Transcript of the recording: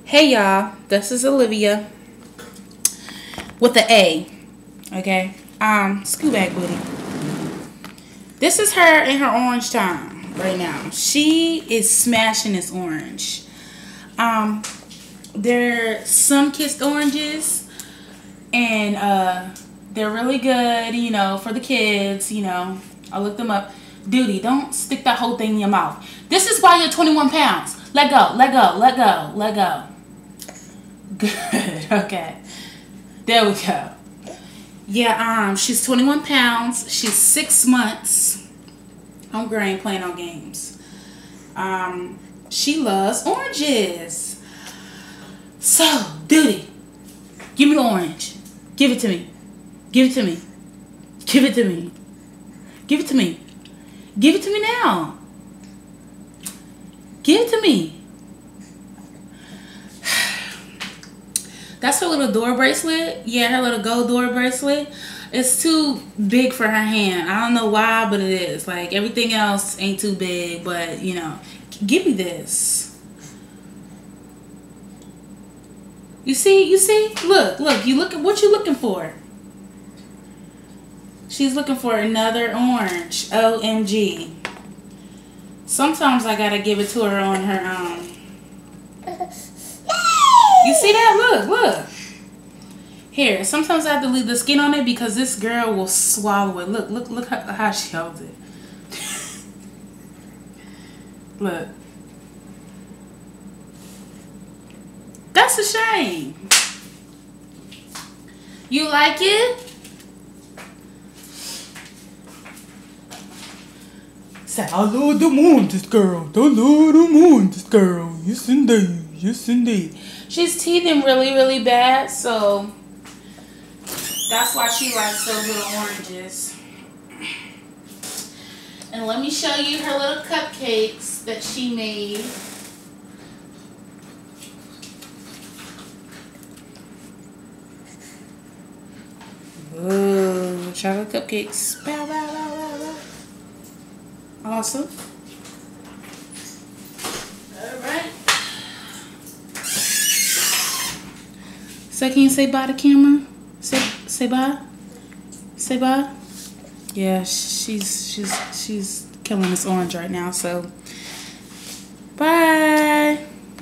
Hey y'all, this is Olivia with the A. Okay. Scoot back booty. This is her in her orange time right now. She is smashing this orange. They're sun-kissed oranges, and they're really good, for the kids, I looked them up. Duty, don't stick that whole thing in your mouth. This is why you're 21 pounds. Let go, let go, let go, let go. Good. Okay. There we go. Yeah, she's 21 pounds. She's 6 months. Homegirl ain't playing no games. She loves oranges. So, Duty, give me the orange. Give it to me. Give it to me. Give it to me. Give it to me. Give it to me now. Give it to me. That's her little door bracelet. Yeah, her little gold door bracelet. It's too big for her hand. I don't know why, but it is. Like, everything else ain't too big, but, give me this. You see? Look, you look at what you looking for. She's looking for another orange. OMG. Sometimes I gotta give it to her on her, You see that? Look. Here, sometimes I have to leave the skin on it because this girl will swallow it. Look how she holds it. Look. That's a shame. You like it? Say, I love the moon, this girl. I love the moon, this girl. Yes, indeed. Yes, indeed. She's teething really, really bad, so that's why she likes those little oranges. And let me show you her little cupcakes that she made. Ooh, chocolate cupcakes. Bow, bow, bow, bow, bow. Awesome. Alright. So can you say bye to camera? Say bye. Say bye. Yeah, she's killing this orange right now. So bye.